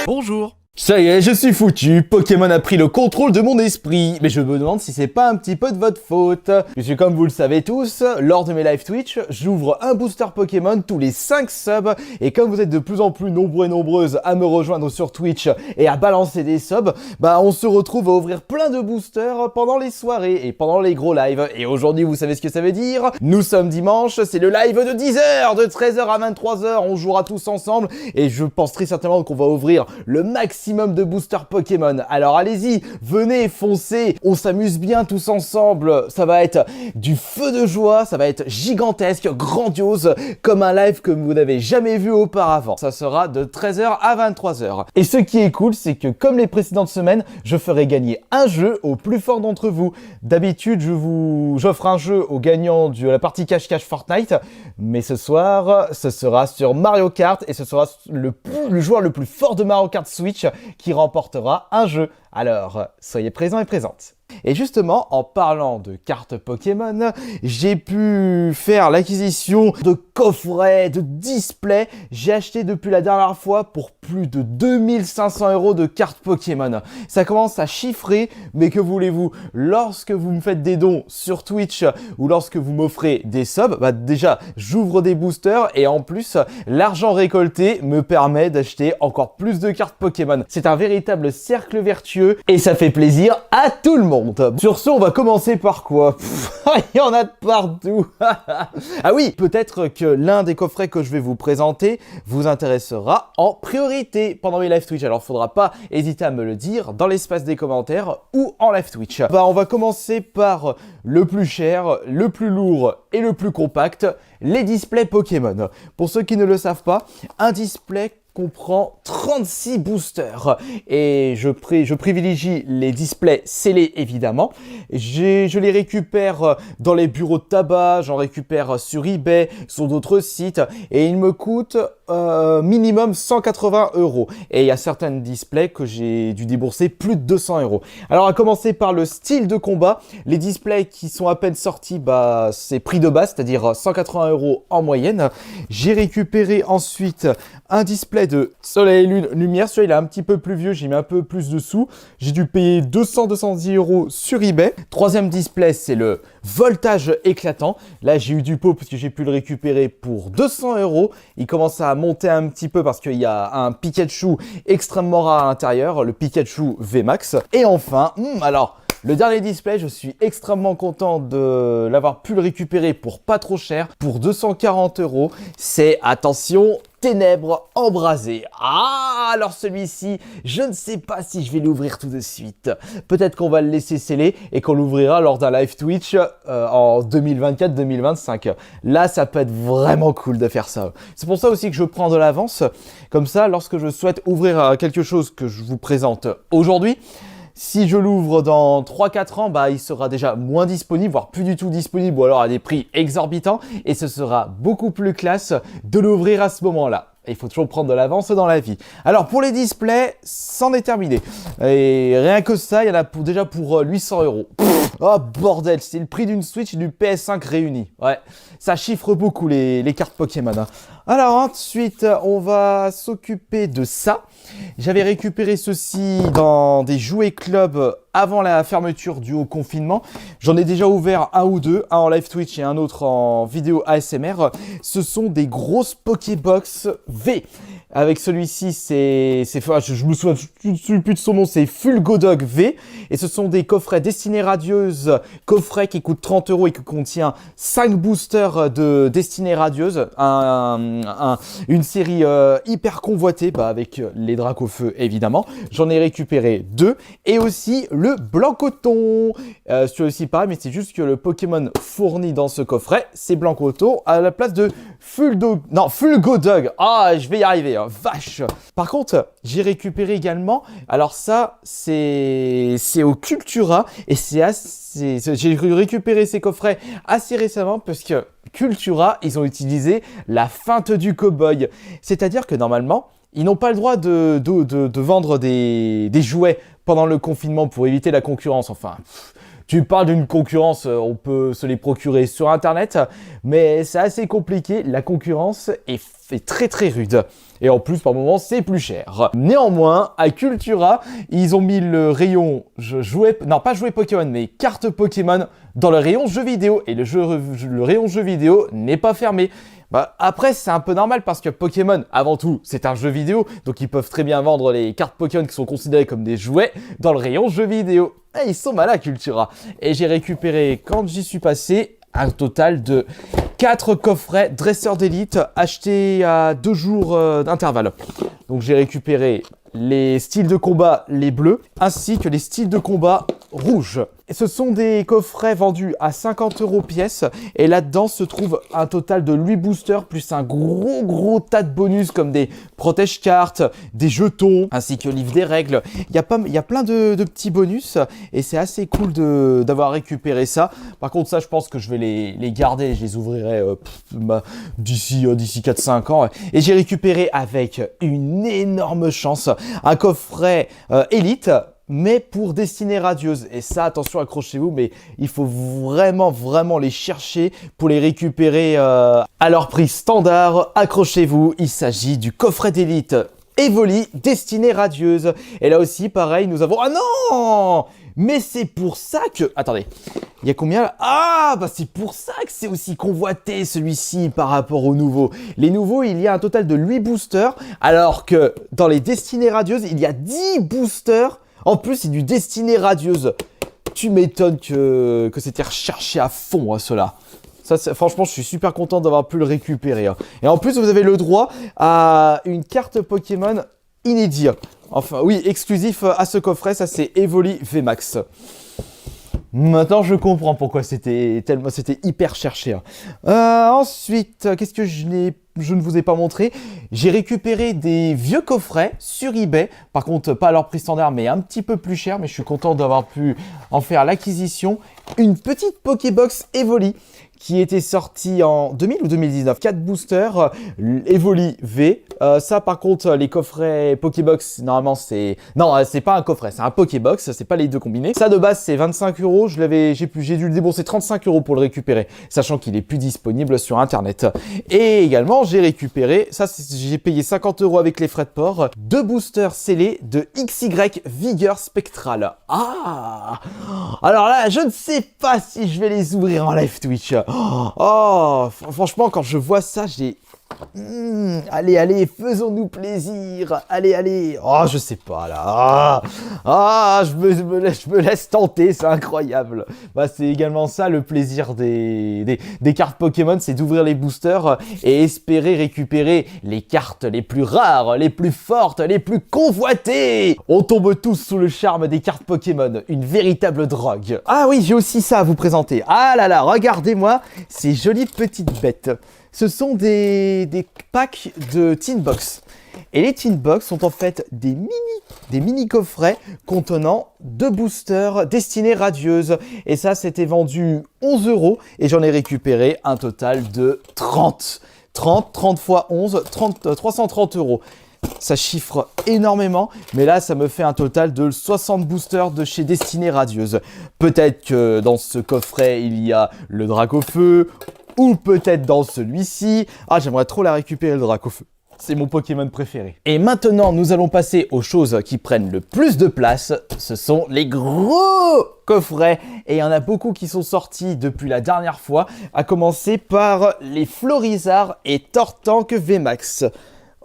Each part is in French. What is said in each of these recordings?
Bonjour. Ça y est, je suis foutu, Pokémon a pris le contrôle de mon esprit, mais je me demande si c'est pas un petit peu de votre faute. Puisque comme vous le savez tous, lors de mes live Twitch, j'ouvre un booster Pokémon tous les 5 subs, et comme vous êtes de plus en plus nombreux et nombreuses à me rejoindre sur Twitch et à balancer des subs, bah on se retrouve à ouvrir plein de boosters pendant les soirées et pendant les gros lives. Et aujourd'hui, vous savez ce que ça veut dire? Nous sommes dimanche, c'est le live de 10h, de 13h à 23h, on jouera tous ensemble, et je pense très certainement qu'on va ouvrir le maximum de boosters Pokémon. Alors allez-y, venez, foncez, on s'amuse bien tous ensemble, ça va être du feu de joie, ça va être gigantesque, grandiose, comme un live que vous n'avez jamais vu auparavant. Ça sera de 13h à 23h. Et ce qui est cool, c'est que comme les précédentes semaines, je ferai gagner un jeu au plus fort d'entre vous. D'habitude, j'offre un jeu au gagnant de la partie cache-cache Fortnite, mais ce soir, ce sera sur Mario Kart, et ce sera le joueur le plus fort de Mario Kart Switch qui remportera un jeu. Alors, soyez présents et présentes. Et justement, en parlant de cartes Pokémon, j'ai pu faire l'acquisition de coffrets, de displays. J'ai acheté depuis la dernière fois pour plus de 2500 € de cartes Pokémon. Ça commence à chiffrer, mais que voulez-vous? Lorsque vous me faites des dons sur Twitch ou lorsque vous m'offrez des subs, bah déjà, j'ouvre des boosters et en plus, l'argent récolté me permet d'acheter encore plus de cartes Pokémon. C'est un véritable cercle vertueux et ça fait plaisir à tout le monde. Sur ce, on va commencer par quoi? Il y en a de partout. Ah oui, peut-être que l'un des coffrets que je vais vous présenter vous intéressera en priorité pendant mes live Twitch. Alors, faudra pas hésiter à me le dire dans l'espace des commentaires ou en live Twitch. Bah, on va commencer par le plus cher, le plus lourd et le plus compact, les displays Pokémon. Pour ceux qui ne le savent pas, un display comprend 36 boosters et je privilégie les displays scellés évidemment. Je les récupère dans les bureaux de tabac, j'en récupère sur eBay, sur d'autres sites et ils me coûtent minimum 180 €. Et il y a certains displays que j'ai dû débourser plus de 200 €. Alors à commencer par le style de combat, les displays qui sont à peine sortis, bah c'est prix de base, c'est-à-dire 180 € en moyenne. J'ai récupéré ensuite un display de Soleil et Lune Lumière, celui-là il est un petit peu plus vieux, j'ai mis un peu plus de sous. J'ai dû payer 200-210 € sur eBay. Troisième display, c'est le voltage éclatant. Là j'ai eu du pot parce que j'ai pu le récupérer pour 200 €. Il commence à monter un petit peu parce qu'il y a un Pikachu extrêmement rare à l'intérieur, le Pikachu VMAX. Et enfin, alors le dernier display, je suis extrêmement content de l'avoir pu le récupérer pour pas trop cher, pour 240 €. C'est, attention, Ténèbres embrasées. Ah, alors celui-ci, je ne sais pas si je vais l'ouvrir tout de suite. Peut-être qu'on va le laisser sceller et qu'on l'ouvrira lors d'un live Twitch en 2024-2025. Là, ça peut être vraiment cool de faire ça. C'est pour ça aussi que je prends de l'avance. Comme ça, lorsque je souhaite ouvrir quelque chose que je vous présente aujourd'hui, si je l'ouvre dans 3-4 ans, bah, il sera déjà moins disponible, voire plus du tout disponible, ou alors à des prix exorbitants, et ce sera beaucoup plus classe de l'ouvrir à ce moment-là. Il faut toujours prendre de l'avance dans la vie. Alors pour les displays, c'en est terminé. Et rien que ça, il y en a déjà pour 800 €. Oh bordel, c'est le prix d'une Switch et du PS5 réunis. Ouais, ça chiffre beaucoup les cartes Pokémon. Hein. Alors ensuite, on va s'occuper de ça. J'avais récupéré ceci dans des jouets club avant la fermeture du haut confinement. J'en ai déjà ouvert un ou deux, un en live Twitch et un autre en vidéo ASMR. Ce sont des grosses Pokébox V. Avec celui-ci, je me souviens plus de son nom, c'est Fulgodog V. Et ce sont des coffrets Destinée Radieuse, coffret qui coûte 30 € et qui contient 5 boosters de Destinée Radieuse. Une série hyper convoitée, avec les Dracofeu évidemment. J'en ai récupéré 2. Et aussi le Blancoton. Celui-ci pareil, mais c'est juste que le Pokémon fourni dans ce coffret, c'est Blancoton à la place de Fulgodog. Ah, je vais y arriver. Vache. Par contre, j'ai récupéré également, alors ça, c'est au Cultura et j'ai récupéré ces coffrets assez récemment parce que Cultura, ils ont utilisé la feinte du cow-boy. C'est-à-dire que normalement, ils n'ont pas le droit de vendre des jouets pendant le confinement pour éviter la concurrence. Enfin, Tu parles d'une concurrence, on peut se les procurer sur internet, mais c'est assez compliqué, la concurrence est très très rude. Et en plus, par moment, c'est plus cher. Néanmoins, à Cultura, ils ont mis le rayon pas jouets Pokémon, mais cartes Pokémon dans le rayon jeux vidéo. Et le rayon jeux vidéo n'est pas fermé. Bah, après, c'est un peu normal parce que Pokémon, avant tout, c'est un jeu vidéo. Donc, ils peuvent très bien vendre les cartes Pokémon qui sont considérées comme des jouets dans le rayon jeux vidéo. Et ils sont malins, Cultura. Et j'ai récupéré, quand j'y suis passé, un total de 4 coffrets dresseurs d'élite achetés à 2 jours d'intervalle. Donc j'ai récupéré les styles de combat, les bleus, ainsi que les styles de combat rouges. Et ce sont des coffrets vendus à 50 € pièce. Et là-dedans se trouve un total de 8 boosters, plus un gros tas de bonus comme des protège-cartes, des jetons, ainsi que le livre des règles. Il y a plein de petits bonus et c'est assez cool d'avoir récupéré ça. Par contre, ça, je pense que je vais les garder. Je les ouvrirai d'ici 4-5 ans. Et j'ai récupéré avec une énorme chance un coffret Elite, mais pour Destinée Radieuse. Et ça, attention, accrochez-vous, mais il faut vraiment les chercher pour les récupérer à leur prix standard. Accrochez-vous, il s'agit du coffret d'élite Evoli Destinée Radieuse. Et là aussi, pareil, nous avons... Ah non! Mais c'est pour ça que... Attendez, il y a combien là? Ah, bah c'est pour ça que c'est aussi convoité celui-ci par rapport aux nouveaux. Les nouveaux, il y a un total de 8 boosters, alors que dans les Destinées Radieuses, il y a 10 boosters. En plus, c'est du Destinée Radieuse. Tu m'étonnes que c'était recherché à fond, hein, cela. Ça, franchement, je suis super content d'avoir pu le récupérer. Hein. Et en plus, vous avez le droit à une carte Pokémon inédite. Enfin, oui, exclusif à ce coffret, ça c'est Evoli VMAX. Maintenant, je comprends pourquoi c'était hyper cherché. Ensuite, qu'est-ce que je ne vous ai pas montré? J'ai récupéré des vieux coffrets sur eBay. Par contre, pas à leur prix standard, mais un petit peu plus cher. Mais je suis content d'avoir pu en faire l'acquisition. Une petite Pokébox Evoli qui était sortie en 2000 ou 2019. 4 boosters, Evoli V. Ça, par contre, les coffrets Pokébox, normalement, c'est... Non, c'est pas un coffret, c'est un Pokébox, c'est pas les deux combinés. Ça, de base, c'est 25 €. J'ai dû le débourser 35 € pour le récupérer, sachant qu'il est plus disponible sur Internet. Et également, j'ai récupéré, ça, j'ai payé 50 € avec les frais de port, 2 boosters scellés de XY Vigueur Spectral. Ah! Alors là, je ne sais pas si je vais les ouvrir en live Twitch. Oh, franchement, quand je vois ça, j'ai... allez, faisons-nous plaisir. Allez. Oh, je sais pas, là. Je me laisse tenter, c'est incroyable. Bah, c'est également ça, le plaisir des cartes Pokémon, c'est d'ouvrir les boosters et espérer récupérer les cartes les plus rares, les plus fortes, les plus convoitées. On tombe tous sous le charme des cartes Pokémon, une véritable drogue. Ah oui, j'ai aussi ça à vous présenter. Ah là là, regardez-moi ces jolies petites bêtes. Ce sont des packs de Teen Box. Et les Teen Box sont en fait des mini coffrets contenant 2 boosters Destinée Radieuse. Et ça, c'était vendu 11 € et j'en ai récupéré un total de 30 fois 11, 330 €. Ça chiffre énormément, mais là, ça me fait un total de 60 boosters de chez Destinée Radieuse. Peut-être que dans ce coffret, il y a le Dracofeu, ou peut-être dans celui-ci. Ah, j'aimerais trop la récupérer, le Dracofeu. C'est mon Pokémon préféré. Et maintenant, nous allons passer aux choses qui prennent le plus de place. Ce sont les gros coffrets. Et il y en a beaucoup qui sont sortis depuis la dernière fois, à commencer par les Florizarre et Tortank VMAX.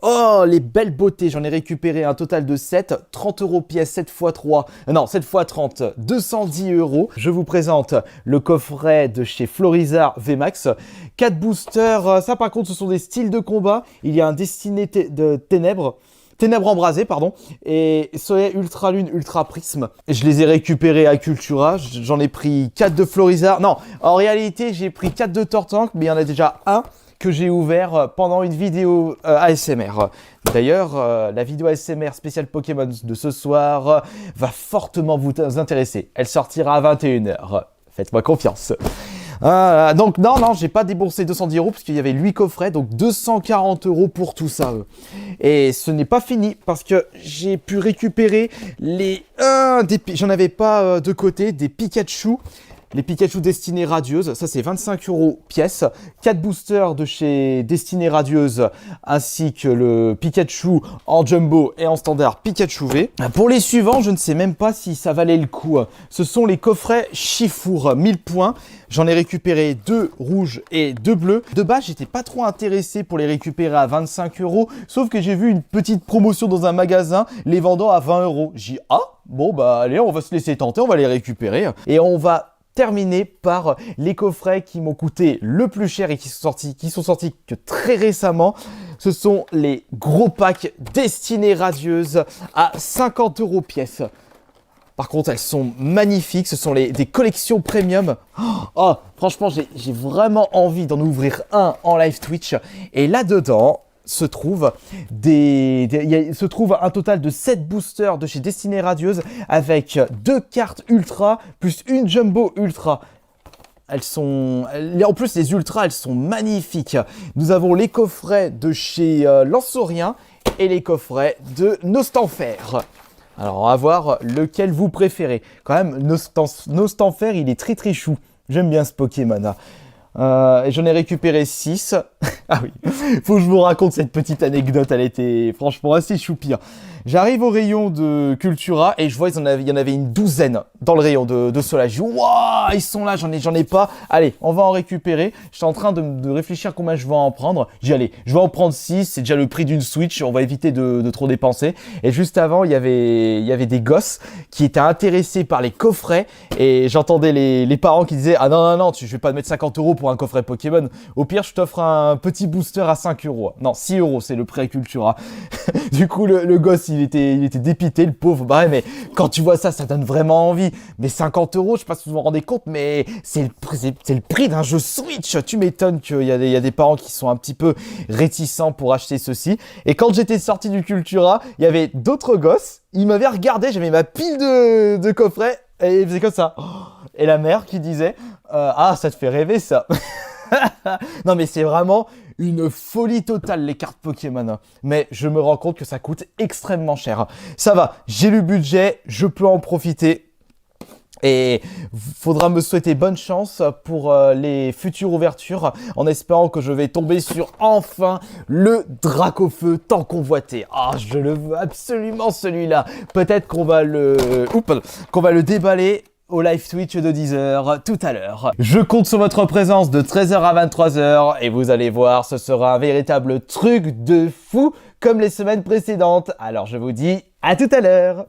Oh, les belles beautés, j'en ai récupéré un total de 7, 30 € pièce, 7 x 3, non, 7 x 30, 210 €. Je vous présente le coffret de chez Florizarre VMAX. 4 boosters, ça par contre ce sont des styles de combat. Il y a un Destiné de Ténèbres embrasées, pardon, et Soleil Ultra Lune Ultra Prisme. Je les ai récupérés à Cultura, j'en ai pris 4 de Florizarre. Non, en réalité j'ai pris 4 de Tortank, mais il y en a déjà un que j'ai ouvert pendant une vidéo ASMR. D'ailleurs, la vidéo ASMR spéciale Pokémon de ce soir va fortement vous intéresser. Elle sortira à 21 h. Faites-moi confiance. Donc non, j'ai pas déboursé 210 € parce qu'il y avait 8 coffrets, donc 240 € pour tout ça. Et ce n'est pas fini parce que j'ai pu récupérer j'en avais pas de côté, des Pikachu. Les Pikachu Destinée Radieuse, ça c'est 25 € pièce. 4 boosters de chez Destinée Radieuse, ainsi que le Pikachu en jumbo et en standard Pikachu V. Pour les suivants, je ne sais même pas si ça valait le coup. Ce sont les coffrets Chifour, 1000 points. J'en ai récupéré 2 rouges et 2 bleus. De base, j'étais pas trop intéressé pour les récupérer à 25 €, sauf que j'ai vu une petite promotion dans un magasin, les vendant à 20 €. J'ai dit, ah, bon bah allez, on va se laisser tenter, on va les récupérer. Et on va terminé par les coffrets qui m'ont coûté le plus cher et qui sont sortis que très récemment. Ce sont les gros packs Destinée Radieuse à 50 € pièce. Par contre, elles sont magnifiques. Ce sont des collections premium. Oh, franchement, j'ai vraiment envie d'en ouvrir un en live Twitch. Et là-dedans se trouve un total de 7 boosters de chez Destinée Radieuse avec 2 cartes ultra plus une jumbo ultra. En plus, les ultras, elles sont magnifiques. Nous avons les coffrets de chez Lansorien et les coffrets de Nostanfer. Alors, on va voir lequel vous préférez. Quand même, Nostanfer, il est très très chou. J'aime bien ce Pokémon. Et j'en ai récupéré 6. Ah oui, faut que je vous raconte cette petite anecdote, elle était franchement assez choupi. J'arrive au rayon de Cultura et je vois il y en avait une douzaine dans le rayon de ceux-là. Je dis, waouh, ils sont là, j'en ai pas. Allez, on va en récupérer. J'étais en train de réfléchir combien je vais en prendre. J'ai dit, allez, je vais en prendre 6, c'est déjà le prix d'une Switch, on va éviter de trop dépenser. Et juste avant, il y avait des gosses qui étaient intéressés par les coffrets et j'entendais les parents qui disaient, ah non, je vais pas te mettre 50 € pour un coffret Pokémon. Au pire, je t'offre un petit booster à 5 €. Non, 6 €, c'est le prix à Cultura. Du coup, le gosse, il était dépité, le pauvre. Bah ouais, mais quand tu vois ça, ça donne vraiment envie. Mais 50 €, je sais pas si vous vous rendez compte, mais c'est le prix d'un jeu Switch. Tu m'étonnes qu'il y a des parents qui sont un petit peu réticents pour acheter ceci. Et quand j'étais sorti du Cultura, il y avait d'autres gosses. Ils m'avaient regardé, j'avais ma pile de coffrets et ils faisaient comme ça. Et la mère qui disait, ah, ça te fait rêver ça. Non mais c'est vraiment une folie totale les cartes Pokémon. Mais je me rends compte que ça coûte extrêmement cher. Ça va, j'ai le budget, je peux en profiter. Et faudra me souhaiter bonne chance pour les futures ouvertures en espérant que je vais tomber sur enfin le Dracofeu tant convoité. Ah, je le veux absolument celui-là. Peut-être qu'on va le déballer au live Twitch de 10h tout à l'heure. Je compte sur votre présence de 13h à 23h et vous allez voir, ce sera un véritable truc de fou comme les semaines précédentes. Alors je vous dis à tout à l'heure.